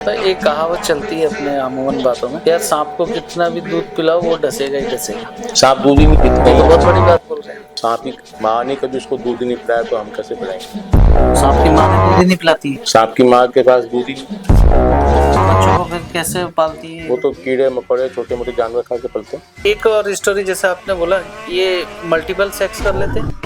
तो एक कहावत चलती है अपने अमूमन बातों में, यार सांप को कितना भी दूध पिलाओ वो डसेगा ही डसेगा। सांप दूध ही नहीं पीता तो है। बहुत बड़ी बात बोल रहे हैं। सांप की माँ ने कभी उसको दूध ही नहीं पिलाया तो हम कैसे पिलाएंगे। सांप की माँ भी दूध ही नहीं पिलाती है, सांप की माँ के पास दूध ही नहीं। बच्चों को फिर कैसे पालती है? वो तो कीड़े मकोड़े छोटे मोटे जानवर खा के पलते हैं। एक और स्टोरी जैसे आपने बोला, ये मल्टीपल सेक्स कर लेते हैं।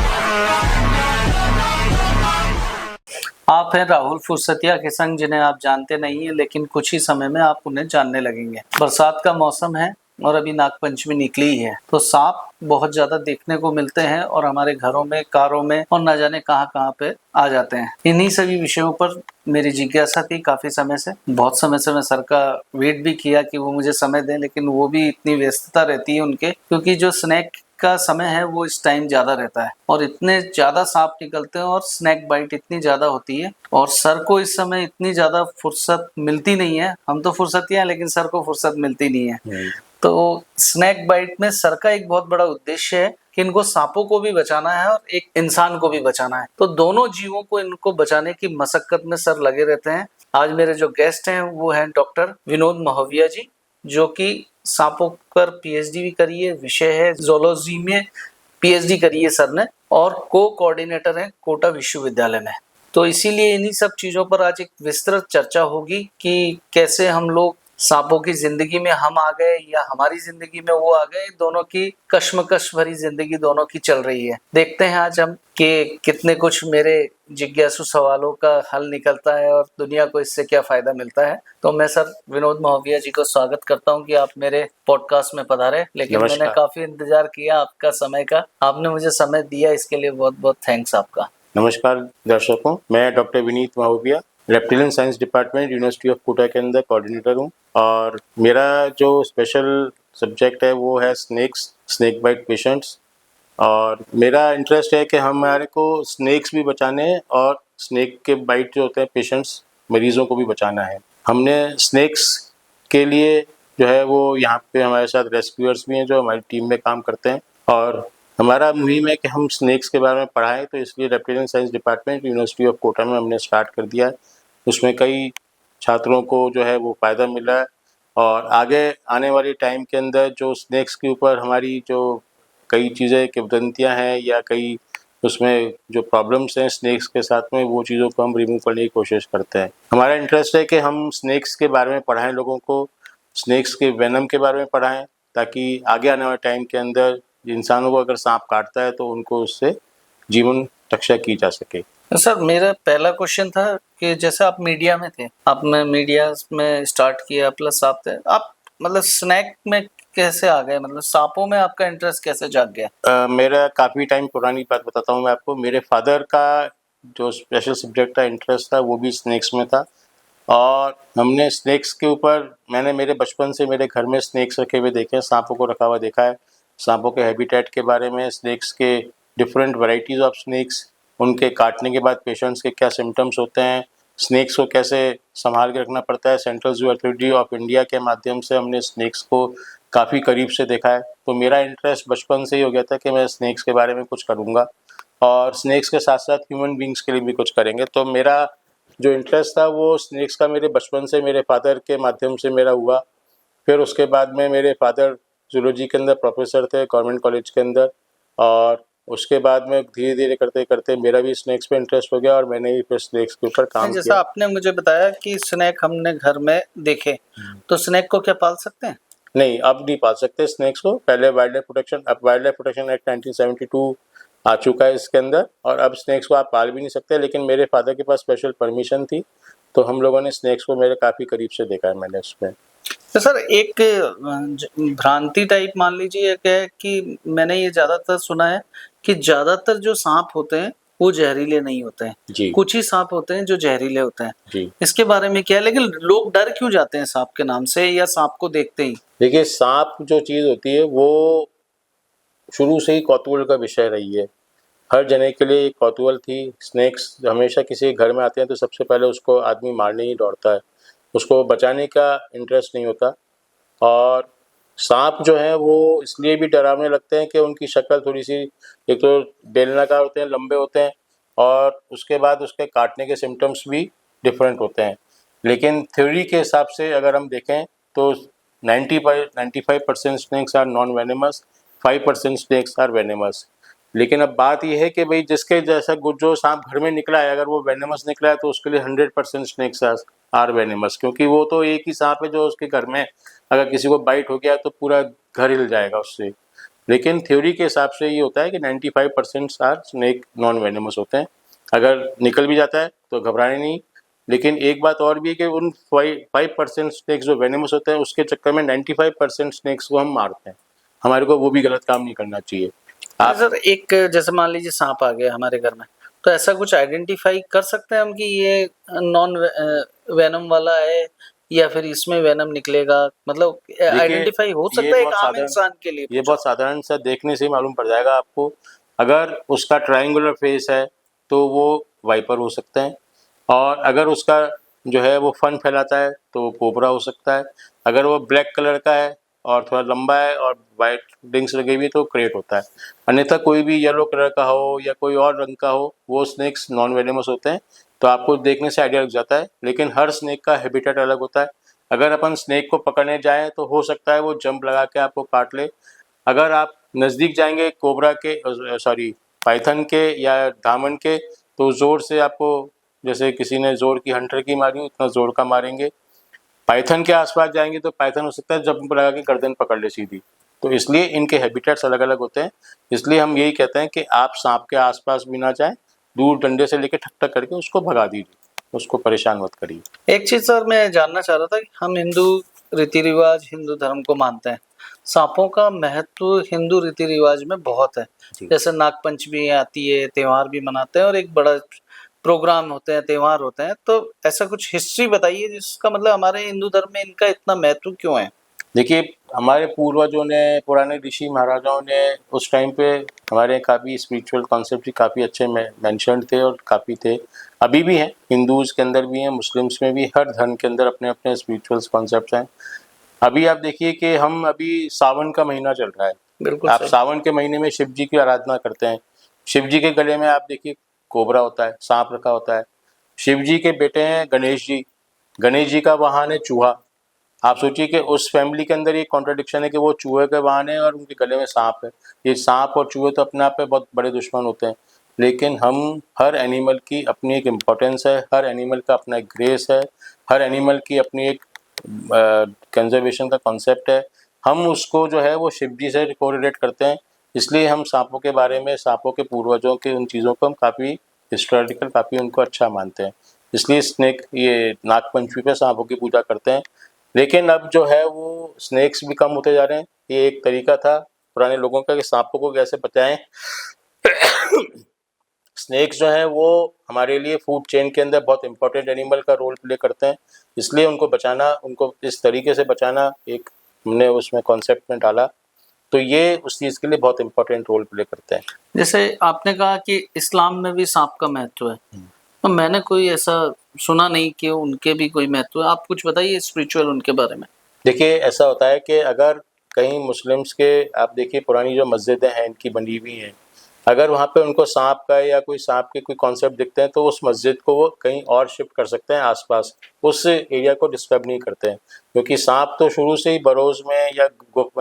आप हैं राहुल फुर्सतिया के संग, जिन्हें आप जानते नहीं है, लेकिन कुछ ही समय में आप उन्हें जानने लगेंगे। बरसात का मौसम है और अभी नागपंचमी निकली ही है, तो सांप बहुत ज्यादा देखने को मिलते हैं और हमारे घरों में, कारों में और न जाने कहां कहां पे आ जाते हैं। इन्हीं सभी विषयों पर मेरी जिज्ञासा थी काफी समय से। बहुत समय से मैं सर का वेट भी किया कि वो मुझे समय दें, लेकिन वो भी इतनी व्यस्तता रहती है उनके, क्योंकि जो स्नैक का समय है वो इस टाइम ज्यादा रहता है और इतने ज्यादा सांप निकलते हैं और स्नैक बाइट इतनी ज्यादा होती है और सर को इस समय इतनी ज्यादा फुर्सत मिलती नहीं है। हम तो फुर्सतियां हैं, लेकिन सर को फुर्सत मिलती नहीं है। तो स्नैक बाइट में सर का एक बहुत बड़ा उद्देश्य है कि इनको सांपों को भी बचाना है और एक इंसान को भी बचाना है। तो दोनों जीवों को इनको बचाने की मशक्कत में सर लगे रहते हैं। आज मेरे जो गेस्ट हैं वो हैं डॉक्टर विनोद महोविया जी, जो कि सांपों पर पीएचडी भी करी है, विषय है ज़ूलॉजी में पीएचडी करी है सर ने, और को कोऑर्डिनेटर हैं कोटा विश्वविद्यालय में। तो इसीलिए इन्हीं सब चीजों पर आज एक विस्तृत चर्चा होगी कि कैसे हम लोग सांपों की जिंदगी में हम आ गए या हमारी जिंदगी में वो आ गए। दोनों की कश्मकश भरी जिंदगी दोनों की चल रही है। देखते हैं आज हम कि कितने कुछ मेरे जिज्ञासु सवालों का हल निकलता है और दुनिया को इससे क्या फायदा मिलता है। तो मैं सर विनोद महोविया जी को स्वागत करता हूं कि आप मेरे पॉडकास्ट में पधारे। लेकिन मैंने काफी इंतजार किया आपका समय का, आपने मुझे समय दिया, इसके लिए बहुत बहुत थैंक्स आपका। नमस्कार दर्शकों, मैं doctor Vineet Mahoviya, reptilian science department university of Kota के अंदर कोऑर्डिनेटर हूँ और मेरा जो स्पेशल सब्जेक्ट है वो है स्नेक बाइट पेशेंट्स। और मेरा इंटरेस्ट है कि हमारे को स्नेक्स भी बचाने हैं और स्नेक के बाइट जो होते हैं पेशेंट्स मरीज़ों को भी बचाना है। हमने स्नेक्स के लिए जो है वो यहाँ पे हमारे साथ रेस्क्यूअर्स भी हैं जो हमारी टीम में काम करते हैं और हमारा मुहिम है कि हम स्नेक्स के बारे में पढ़ाएं। तो इसलिए reptilian science department university of Kota में हमने स्टार्ट कर दिया है। उसमें कई छात्रों को जो है वो फ़ायदा मिला है और आगे आने वाले टाइम के अंदर जो स्नेक्स के ऊपर हमारी जो कई चीज़ें किंवदंतियाँ हैं या कई उसमें जो प्रॉब्लम्स हैं स्नेक्स के साथ में, वो चीज़ों को हम रिमूव करने की कोशिश करते हैं। हमारा इंटरेस्ट है कि हम स्नेक्स के बारे में पढ़ाएं, लोगों को स्नेक्स के वेनम के बारे में पढ़ाएं, ताकि आगे आने वाले टाइम के अंदर इंसानों को अगर सांप काटता है तो उनको उससे जीवन रक्षा की जा सके। सर मेरा पहला क्वेश्चन था कि जैसे आप मीडिया में थे, आपने मीडिया में स्टार्ट किया, प्लस आप थे, आप मतलब स्नैक में कैसे आ गए, मतलब सांपों में आपका इंटरेस्ट कैसे जाग गया? मेरा काफ़ी टाइम पुरानी बात बताता हूँ मैं आपको। मेरे फादर का जो स्पेशल सब्जेक्ट था, इंटरेस्ट था, वो भी स्नेक्स में था और हमने स्नेक्स के ऊपर, मैंने मेरे बचपन से मेरे घर में स्नेक्स रखे हुए देखे हैं, सांपों को रखा हुआ देखा है, सांपों के हैबिटेट के बारे में, स्नेक्स के डिफरेंट वैरायटीज़ ऑफ स्नेक्स, उनके काटने के बाद पेशेंट्स के क्या सिम्टम्स होते हैं, स्नेक्स को कैसे संभाल के रखना पड़ता है। Central zoo authority of India के माध्यम से हमने स्नेक्स को काफ़ी करीब से देखा है। तो मेरा इंटरेस्ट बचपन से ही हो गया था कि मैं स्नेक्स के बारे में कुछ करूँगा और स्नेक्स के साथ साथ ह्यूमन बींग्स के लिए भी कुछ करेंगे। तो मेरा जो इंटरेस्ट था वो स्नेक्स का मेरे बचपन से मेरे फादर के माध्यम से मेरा हुआ। फिर उसके बाद में मेरे फादर जूलॉजी के अंदर प्रोफेसर थे गवर्नमेंट कॉलेज के अंदर और उसके बाद में धीरे धीरे करते करते मेरा भी स्नेक्स पे इंटरेस्ट हो गया और मैंने भी फिर स्नेक्स के ऊपर काम जैसा किया। आपने मुझे बताया कि स्नैक हमने घर में देखे, तो स्नैक को क्या पाल सकते हैं? नहीं, अब नहीं पाल सकते स्नेक्स को। पहले वाइल्ड लाइफ प्रोटेक्शन एक्ट 1972 आ चुका है इसके अंदर और अब स्नेक्स को आप पाल भी नहीं सकते। लेकिन मेरे फादर के पास स्पेशल परमिशन थी तो हम लोगों ने स्नेक्स को मेरे काफ़ी करीब से देखा है मैंने उसमें। तो सर एक भ्रांति टाइप मान लीजिए एक है कि मैंने ये ज्यादातर सुना है कि ज्यादातर जो सांप होते हैं वो जहरीले नहीं होते हैं जी। कुछ ही सांप होते हैं जो जहरीले होते हैं जी। इसके बारे में क्या है? लेकिन लोग डर क्यों जाते हैं सांप के नाम से या सांप को देखते ही? देखिए, सांप जो चीज़ होती है वो शुरू से ही कौतूहल का विषय रही है। हर जने के लिए एक कौतूहल थी। स्नेक्स हमेशा किसी घर में आते हैं तो सबसे पहले उसको आदमी मारने ही दौड़ता है, उसको बचाने का इंटरेस्ट नहीं होता। और सांप जो है वो इसलिए भी डरावने लगते हैं कि उनकी शक्ल थोड़ी सी, एक तो बेलनाकार होते हैं, लंबे होते हैं और उसके बाद उसके काटने के सिम्टम्स भी डिफरेंट होते हैं। लेकिन थ्योरी के हिसाब से अगर हम देखें तो 95% snakes are non venomous, 5% snakes are venomous. लेकिन अब बात यह है कि भाई जिसके जैसा जो सांप घर में निकला है, अगर वो वेनेमस निकला है तो उसके लिए 100% स्नेक्स आर वेनेमस, क्योंकि वो तो एक ही सांप है जो उसके घर में अगर किसी को बाइट हो गया तो पूरा घर हिल जाएगा उससे। लेकिन थ्योरी के हिसाब से ये होता है कि 95% आर स्नेक नॉन वेनेमस होते हैं। अगर निकल भी जाता है तो घबराने नहीं। लेकिन एक बात और भी है कि उन 5% स्नेक्स जो वेनेमस होते हैं उसके चक्कर में 95% स्नेक्स को हम मारते हैं। हमारे को वो भी गलत काम नहीं करना चाहिए। आप सर एक जैसे मान लीजिए सांप आ गया हमारे घर में, तो ऐसा कुछ आइडेंटिफाई कर सकते हैं हम कि ये नॉन वेनम वाला है या फिर इसमें वेनम निकलेगा, मतलब आइडेंटिफाई हो ये सकता है एक बहुत आम साधारण इंसान के लिए ये पूछा। बहुत साधारण सा देखने से ही मालूम पड़ जाएगा आपको। अगर उसका ट्रायंगुलर फेस है तो वो वाइपर हो सकता है, और अगर उसका जो है वो फन फैलाता है तो वो कोबरा हो सकता है। अगर वो ब्लैक कलर का है और थोड़ा लंबा है और वाइट रिंग्स लगी हुई है तो क्रेट होता है। अन्यथा कोई भी येलो कलर का हो या कोई और रंग का हो, वो स्नेक्स नॉन वेनेमस होते हैं। तो आपको देखने से आइडिया लग जाता है। लेकिन हर स्नेक का हैबिटेट अलग होता है। अगर अपन स्नेक को पकड़ने जाएँ तो हो सकता है वो जंप लगा के आपको काट ले। अगर आप नज़दीक जाएंगे कोबरा के सॉरी पाइथन के या दामन के, तो ज़ोर से आपको, जैसे किसी ने ज़ोर की हंटर की मारी हो इतना ज़ोर का मारेंगे। पाइथन के आसपास जाएंगे तो पाइथन हो सकता है जंप लगा के गर्दन पकड़ ले सीधी। तो इसलिए इनके हैबिटेट्स अलग अलग होते हैं। इसलिए हम यही कहते हैं कि आप सांप के आसपास भी ना जाएं, दूर डंडे से लेके ठक ठक करके उसको भगा दीजिए, उसको परेशान मत करिए। एक चीज सर मैं जानना चाह रहा था कि हम हिंदू रीति रिवाज, हिंदू धर्म को मानते हैं, सांपों का महत्व हिंदू रीति रिवाज में बहुत है। जी। जैसे नाग पंचमी आती है, त्योहार भी मनाते हैं और एक बड़ा प्रोग्राम होते हैं, त्योहार होते हैं, तो ऐसा कुछ हिस्ट्री बताइए जिसका मतलब हमारे हिंदू धर्म में इनका इतना महत्व क्यों है। देखिए, हमारे पूर्वजों ने, पुराने ऋषि महाराजाओं ने उस टाइम पे हमारे काफ़ी स्पिरिचुअल कॉन्सेप्ट भी काफ़ी अच्छे मेंशन्ड थे और काफ़ी थे। अभी भी हैं, हिंदूज़ के अंदर भी हैं, मुस्लिम्स में भी, हर धर्म के अंदर अपने अपने स्पिरिचुअल कॉन्सेप्ट्स हैं। अभी आप देखिए कि हम अभी सावन का महीना चल रहा है। बिल्कुल आप सही। सावन के महीने में शिव जी की आराधना करते हैं। शिव जी के गले में आप देखिए कोबरा होता है, सांप रखा होता है। शिव जी के बेटे हैं गणेश जी। गणेश जी का वाहन है चूहा। आप सोचिए कि उस फैमिली के अंदर ये कॉन्ट्रडिक्शन है कि वो चूहे के वाहन है और उनके गले में सांप है। ये सांप और चूहे तो अपने आप में बहुत बड़े दुश्मन होते हैं। लेकिन हम, हर एनिमल की अपनी एक इम्पोर्टेंस है, हर एनिमल का अपना एक ग्रेस है, हर एनिमल की अपनी एक कंजर्वेशन का कॉन्सेप्ट है। हम उसको जो है वो शिव जी से कोरिलेट करते हैं। इसलिए हम सांपों के बारे में, सांपों के पूर्वजों के उन चीज़ों को हम काफ़ी हिस्टोरिकल, काफ़ी उनको अच्छा मानते हैं। इसलिए स्नेक, ये नागपंचमी पे सांपों की पूजा करते हैं। लेकिन अब जो है वो स्नेक्स भी कम होते जा रहे हैं। ये एक तरीका था पुराने लोगों का कि सांपों को कैसे बचाएं। स्नेक्स जो हैं वो हमारे लिए फूड चेन के अंदर बहुत इंपॉर्टेंट एनिमल का रोल प्ले करते हैं। इसलिए उनको बचाना, उनको इस तरीके से बचाना, एक हमने उसमें कॉन्सेप्ट में डाला। तो ये उस चीज़ के लिए बहुत इंपॉर्टेंट रोल प्ले करते हैं। जैसे आपने कहा कि इस्लाम में भी सांप का महत्व है, तो मैंने कोई ऐसा सुना नहीं कि उनके भी कोई महत्व है। आप कुछ बताइए स्पिरिचुअल उनके बारे में। देखिए, ऐसा होता है कि अगर कहीं मुस्लिम्स के, आप देखिए पुरानी जो मस्जिदें हैं इनकी बनी हुई हैं, अगर वहाँ पे उनको सांप का या कोई सांप के कोई कॉन्सेप्ट दिखते हैं तो उस मस्जिद को वो कहीं और शिफ्ट कर सकते हैं आसपास, उस एरिया को डिस्टर्ब नहीं करते हैं। क्योंकि सांप तो शुरू से ही बरोज में या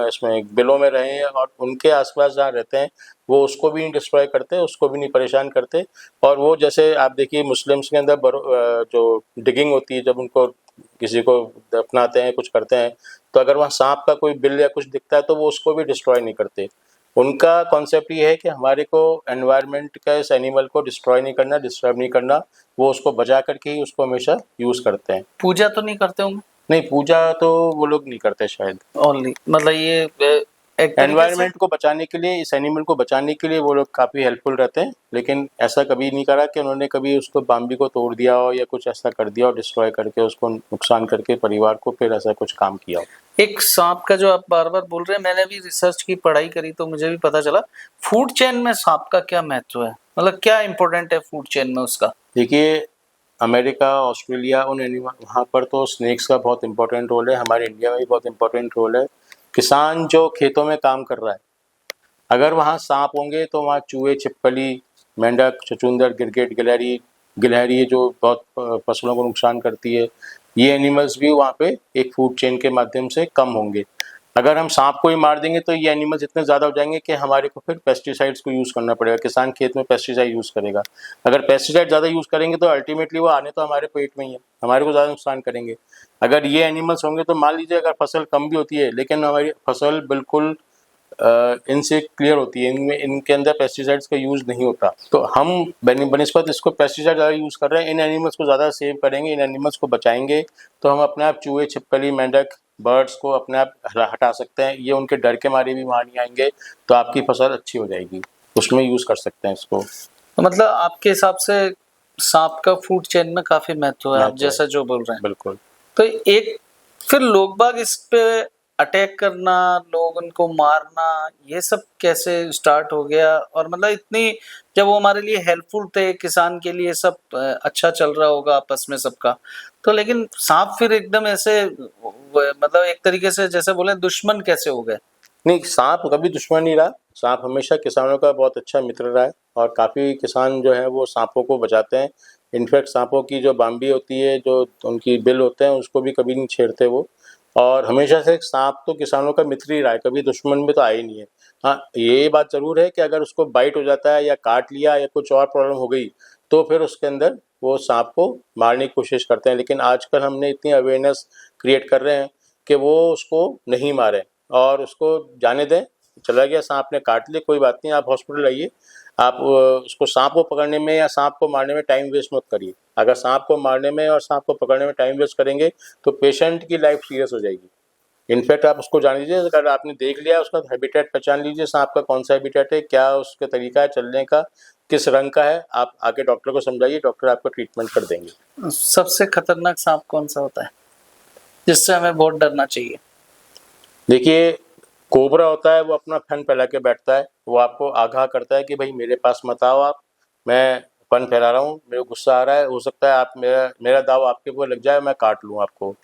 इसमें बिलों में रहे हैं और उनके आसपास जहाँ रहते हैं वो उसको भी नहीं डिस्ट्रॉय करते, उसको भी नहीं परेशान करते। और वो, जैसे आप देखिए मुस्लिम्स के अंदर जो डिगिंग होती है, जब उनको किसी को दफनाते हैं, कुछ करते हैं, तो अगर वहाँ सांप का कोई बिल या कुछ दिखता है तो वो उसको भी डिस्ट्रॉय नहीं करते। उनका कॉन्सेप्ट ये है कि हमारे को एनवायरनमेंट का, इस एनिमल को डिस्ट्रॉय नहीं करना, डिस्टर्ब नहीं करना। वो उसको बचा करके ही उसको हमेशा यूज़ करते हैं। पूजा तो नहीं करते होंगे? नहीं, पूजा तो वो लोग नहीं करते शायद। ओनली मतलब ये एक तरीके से एनवायरनमेंट को बचाने के लिए, इस एनिमल को बचाने के लिए वो लोग काफ़ी हेल्पफुल रहते हैं। लेकिन ऐसा कभी नहीं करा कि उन्होंने कभी उसको बाम्बी को तोड़ दिया हो या कुछ ऐसा कर दिया हो, डिस्ट्रॉय करके उसको नुकसान करके परिवार को, फिर ऐसा कुछ काम किया हो। एक सांप का जो आप बार बार बोल रहे हैं, मैंने भी रिसर्च की, पढ़ाई करी, तो मुझे भी पता चला फूड चेन में सांप का क्या महत्व है, मतलब क्या इंपॉर्टेंट है फूड चेन में उसका। देखिए, अमेरिका, ऑस्ट्रेलिया, उन एनिमल, वहाँ पर तो स्नेक्स का बहुत इंपॉर्टेंट रोल है। हमारे इंडिया में भी बहुत इंपॉर्टेंट रोल है। किसान जो खेतों में काम कर रहा है, अगर वहाँ सांप होंगे तो वहाँ चूहे, छिपकली, मेंढक, छछूंदर, गिरगिट, गिलहरी, गिलहरी है जो बहुत फसलों को नुकसान करती है, ये एनिमल्स भी वहाँ पे एक फूड चेन के माध्यम से कम होंगे। अगर हम सांप को ही मार देंगे तो ये एनिमल्स इतने ज़्यादा हो जाएंगे कि हमारे को फिर पेस्टिसाइड्स को यूज़ करना पड़ेगा, किसान खेत में पेस्टिसाइड यूज़ करेगा। अगर पेस्टिसाइड ज़्यादा यूज़ करेंगे तो अल्टीमेटली वो आने तो हमारे पेट में ही है, हमारे को ज़्यादा नुकसान करेंगे। अगर ये एनिमल्स होंगे तो मान लीजिए अगर फसल कम भी होती है लेकिन हमारी फसल बिल्कुल इनसे क्लियर होती है, इनमें इनके अंदर पेस्टिसाइड्स का यूज़ नहीं होता, तो हम बनिस्बत इसको पेस्टिसाइड ज़्यादा यूज़ कर रहे हैं, इन एनिमल्स को ज़्यादा सेव करेंगे, इन एनिमल्स को बचाएंगे तो हम अपने आप चूहे, छिपकली, मेंढक, बर्ड्स को अपने आप हटा सकते हैं। ये उनके डर के मारे भी वहाँ नहीं आएंगे, तो आपकी फसल अच्छी हो जाएगी, उसमें यूज़ कर सकते हैं इसको। तो मतलब आपके हिसाब से सांप का फूड चेन में काफी महत्व है, आप जैसा जो बोल रहे हैं। बिल्कुल। तो एक फिर लोग बाग इस पे अटैक करना, लोग उनको मारना, ये सब कैसे स्टार्ट हो गया? और मतलब इतनी जब वो हमारे लिए हेल्पफुल थे, किसान के लिए सब अच्छा चल रहा होगा आपस में सबका, तो लेकिन सांप फिर एकदम ऐसे मतलब एक तरीके से जैसे बोले दुश्मन कैसे हो गए? नहीं, सांप कभी दुश्मन नहीं रहा, सांप हमेशा किसानों का बहुत अच्छा मित्र रहा है और काफ़ी किसान जो है वो सांपों को बचाते हैं। इनफैक्ट सांपों की जो बाम्बी होती है, जो उनकी बिल होते हैं, उसको भी कभी नहीं छेड़ते वो, और हमेशा से सांप तो किसानों का मित्र ही रहा है, कभी दुश्मन में तो आया ही नहीं है। हाँ, ये बात ज़रूर है कि अगर उसको बाइट हो जाता है या काट लिया या कुछ और प्रॉब्लम हो गई तो फिर उसके अंदर वो सांप को मारने की कोशिश करते हैं, लेकिन आजकल हमने इतनी अवेयरनेस क्रिएट कर रहे हैं कि वो उसको नहीं मारें और उसको जाने दें, चला गया सांप ने काट लिया, कोई बात नहीं, आप हॉस्पिटल आइए, आप उसको सांप को पकड़ने में या सांप को मारने में टाइम वेस्ट मत करिए। अगर सांप को मारने में और सांप को पकड़ने में टाइम वेस्ट करेंगे तो पेशेंट की लाइफ सीरियस हो जाएगी। इनफैक्ट आप उसको जान लीजिए, अगर आपने देख लिया उसका हैबिटेट पहचान लीजिए, सांप का कौन सा हैबिटेट है, क्या उसका तरीका है चलने का, किस रंग का है, आप आके डॉक्टर को समझाइए, डॉक्टर आपको ट्रीटमेंट कर देंगे। सबसे खतरनाक सांप कौन सा होता है जिससे हमें बहुत डरना चाहिए? देखिए, कोबरा होता है वो अपना फन फैला के बैठता है, वो आपको आगाह करता है कि भाई मेरे पास मत आओ आप, मैं फन फैला रहा हूँ, मेरे को गुस्सा आ रहा है, हो सकता है आप मेरा मेरा दाव आपके ऊपर लग जाए, मैं काट लूँ आपको।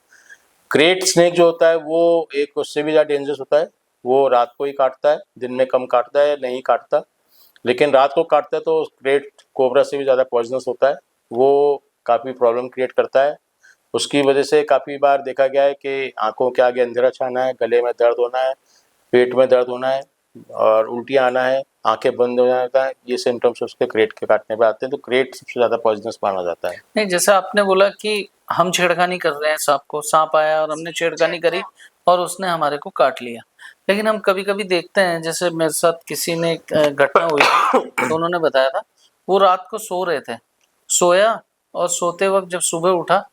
क्रेट स्नेक जो होता है वो एक उससे भी ज़्यादा डेंजरस होता है, वो रात को ही काटता है, दिन में कम काटता है या नहीं काटता, लेकिन रात को काटता है तो क्रेट कोबरा से भी ज़्यादा पॉइजनस होता है, वो काफ़ी प्रॉब्लम क्रिएट करता है। उसकी वजह से काफ़ी बार देखा गया है कि आँखों के आगे अंधेरा छाना है, गले में दर्द होना है, पेट में दर्द होना है और उल्टियाँ आना है, आँखें बंद हो जाता है, ये सिम्टम्स उसके क्रेट के काटने पे आते हैं, तो क्रेट सबसे ज़्यादा पॉइजनस माना जाता है। नहीं, जैसा आपने बोला कि हम छेड़खानी कर रहे हैं सांप को, सांप आया और हमने छेड़खानी करी और उसने हमारे को काट लिया, लेकिन हम कभी-कभी देखते हैं, जैसे मेरे साथ किसी ने घटना हुई थी, तो उन्होंने बताया था वो रात को सो रहे थे, सोया और सोते वक्त जब सुबह उठा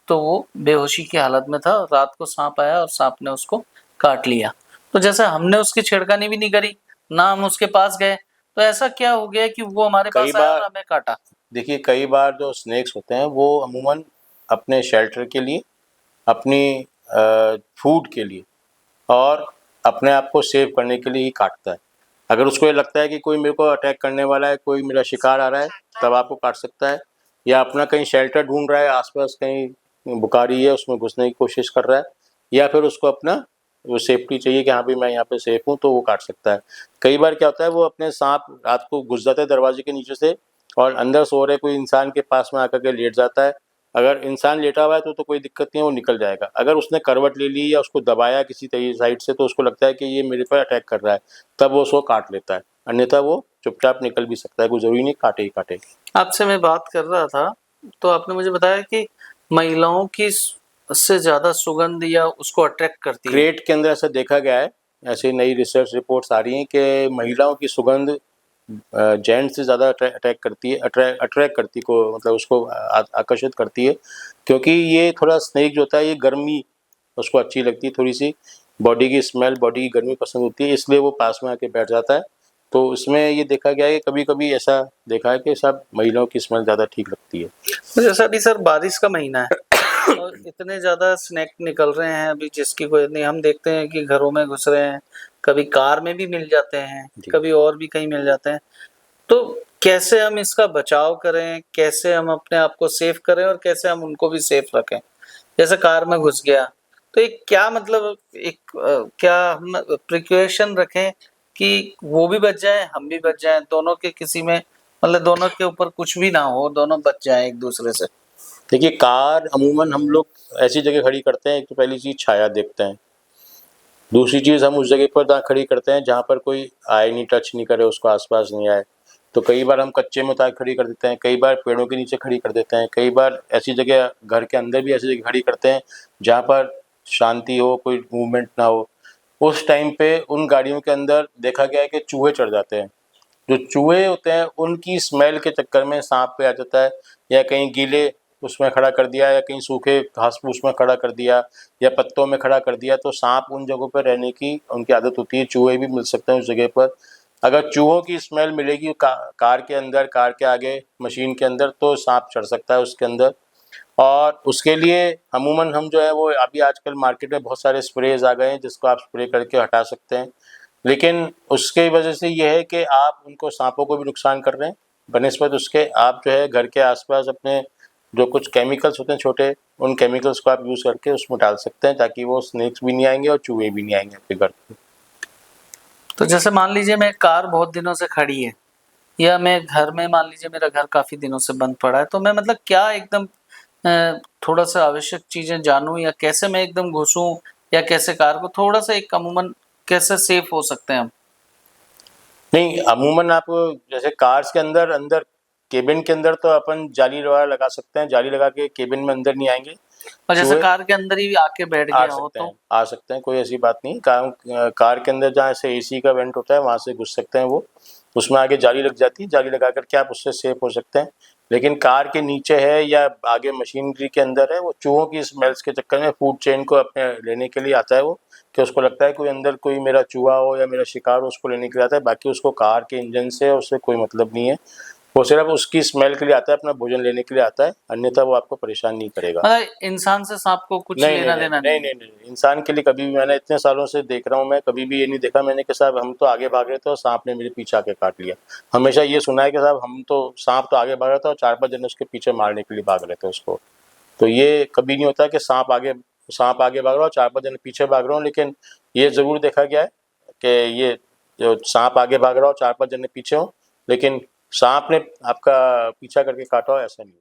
तो वो बेहोशी की हालत में था, रात को सांप आया और सांप ने उसको काट लिया। तो जैसे हमने उसकी छेड़खानी भी नहीं करी, ना हम उसके पास गए, तो ऐसा क्या हो गया कि वो हमारे कई पास आया और बार हमें काटा? देखिए, कई बार जो स्नेक्स होते हैं वो अमूमन अपने शेल्टर के लिए, अपनी फूड के लिए और अपने आप को सेव करने के लिए ही काटता है। अगर उसको ये लगता है कि कोई मेरे को अटैक करने वाला है, कोई मेरा शिकार आ रहा है, तब आपको काट सकता है, या अपना कहीं शेल्टर ढूंढ रहा है, आसपास कहीं बुखारी है उसमें घुसने की कोशिश कर रहा है, या फिर उसको अपना वो सेफ्टी चाहिए कि हाँ भाई मैं यहाँ पे सेफ हूँ, तो वो काट सकता है। कई बार क्या होता है वो अपने सांप रात को घुस जाते हैं दरवाजे के नीचे से और अंदर सो रहे कोई इंसान के पास में आकर के लेट जाता है। अगर इंसान लेटा हुआ है तो कोई दिक्कत नहीं है, वो निकल जाएगा। अगर उसने करवट ले ली या उसको दबाया किसी साइड से तो उसको लगता है कि ये मेरे पर अटैक कर रहा है, तब वो उसको काट लेता है, अन्यथा वो चुपचाप निकल भी सकता है, कोई ज़रूरी नहीं काटे ही काटे। आपसे मैं बात कर रहा था तो आपने मुझे बताया कि महिलाओं की से ज्यादा सुगंध या उसको अट्रैक्ट करती है। क्रेट के अंदर ऐसा देखा गया है, ऐसी नई रिसर्च रिपोर्ट्स आ रही हैं कि महिलाओं की सुगंध जेंट से ज़्यादा अटैक करती है, अट्रैक्ट करती को मतलब उसको आकर्षित करती है, क्योंकि ये थोड़ा स्नेक जो होता है ये गर्मी उसको अच्छी लगती है, थोड़ी सी बॉडी की स्मेल, बॉडी की गर्मी पसंद होती है, इसलिए वो पास में आके बैठ जाता है। तो इसमें ये देखा गया है कि कभी कभी ऐसा देखा है कि सब महिलाओं की स्मेल ज़्यादा ठीक लगती है। तो जैसा अभी सर बारिश का महीना है और इतने ज्यादा स्नैक निकल रहे हैं अभी जिसकी कोई नहीं, हम देखते हैं कि घरों में घुस रहे हैं, कभी कार में भी मिल जाते हैं, कभी और भी कहीं मिल जाते हैं, तो कैसे हम इसका बचाव करें, कैसे हम अपने आप को सेफ करें और कैसे हम उनको भी सेफ रखें? जैसे कार में घुस गया तो एक क्या मतलब एक क्या हम प्रिकॉशन रखें कि वो भी बच जाए हम भी बच जाए, दोनों के किसी में मतलब दोनों के ऊपर कुछ भी ना हो, दोनों बच जाए एक दूसरे से। देखिए कार अमूमन हम लोग ऐसी जगह खड़ी करते हैं, एक तो पहली चीज़ छाया देखते हैं, दूसरी चीज़ हम उस जगह पर खड़ी करते हैं जहाँ पर कोई आए नहीं, टच नहीं करे उसको, आसपास नहीं आए। तो कई बार हम कच्चे में उतार खड़ी कर देते हैं, कई बार पेड़ों के नीचे खड़ी कर देते हैं, कई बार ऐसी जगह घर के अंदर भी ऐसी जगह खड़ी करते हैं जहाँ पर शांति हो, कोई मूवमेंट ना हो। उस टाइम पे उन गाड़ियों के अंदर देखा गया है कि चूहे चढ़ जाते हैं। जो चूहे होते हैं उनकी स्मेल के चक्कर में सांप पे आ जाता है, या कहीं गीले उसमें खड़ा कर दिया, या कहीं सूखे घास फूस में खड़ा कर दिया, या पत्तों में खड़ा कर दिया, तो सांप उन जगहों पर रहने की उनकी आदत होती है। चूहे भी मिल सकते हैं उस जगह पर। अगर चूहों की स्मेल मिलेगी कार के अंदर, कार के आगे, मशीन के अंदर, तो सांप चढ़ सकता है उसके अंदर। और उसके लिए अमूमन हम जो है वो, अभी आजकल मार्केट में बहुत सारे स्प्रेज आ गए हैं जिसको आप स्प्रे करके हटा सकते हैं, लेकिन उसकी वजह से ये है कि आप उनको, सांपों को भी नुकसान कर रहे हैं बनिस्बत उसके। आप जो है घर के आसपास अपने जो कुछ केमिकल्स होते हैं छोटे, उन केमिकल्स को आप यूज़ करके उसमें डाल सकते हैं, ताकि वो स्नेक्स भी नहीं आएंगे और चूहे भी नहीं आएंगे आपके घर पे। तो जैसे मान लीजिए मैं कार बहुत दिनों से खड़ी है, या मैं घर में, मान लीजिए मेरा घर काफ़ी दिनों से बंद पड़ा है, तो मैं मतलब क्या एकदम थोड़ा-सा आवश्यक चीज़ें जानूँ, या कैसे मैं एकदम घुसूँ, या कैसे कार को थोड़ा-सा एक अमूमन कैसे सेफ हो सकते हैं हम? नहीं, अमूमन आप जैसे कार्स के अंदर अंदर केबिन के अंदर तो अपन जाली वगैरह लगा सकते हैं, जाली लगा के केबिन में अंदर नहीं आएंगे और जैसे चूहे। कार के अंदर ही आके बैठ आ गया हो सकते तो? हैं, आ सकते हैं, कोई ऐसी बात नहीं। कार के अंदर जहाँ से एसी का वेंट होता है वहाँ से घुस सकते हैं वो, उसमें आगे जाली लग जाती है, जाली लगा करके आप उससे सेफ हो सकते हैं। लेकिन कार के नीचे है या आगे मशीनरी के अंदर है, वो चूहों की स्मेल्स के चक्कर में फूड चेन को अपने लेने के लिए आता है वो, कि उसको लगता है कोई अंदर कोई मेरा चूहा हो या मेरा शिकार हो, उसको लेने के लिए आता है। बाकी उसको कार के इंजन से उससे कोई मतलब नहीं है, वो सिर्फ उसकी स्मेल के लिए आता है, अपना भोजन लेने के लिए आता है, अन्यथा वो आपको परेशान नहीं करेगा। मतलब इंसान से सांप को कुछ नहीं नहीं नहीं लेना-देना नहीं नहीं है? नहीं नहीं, इंसान के लिए कभी भी, मैंने इतने सालों से देख रहा हूँ, मैं कभी भी ये नहीं देखा मैंने कि साहब हम तो आगे भाग रहे थे और सांप ने मेरे पीछे आके काट लिया। हमेशा ये सुना है कि साहब हम तो, सांप तो आगे भाग रहा था और 4-5 जने उसके पीछे मारने के लिए भाग रहे थे उसको। तो ये कभी नहीं होता कि सांप आगे भाग रहा हो, 4-5 जने पीछे भाग रहे हो। लेकिन ये ज़रूर देखा गया है कि ये जो सांप आगे भाग रहा हो, 4-5 जने पीछे हों, लेकिन सांप ने आपका पीछा करके काटा हो, ऐसा नहीं।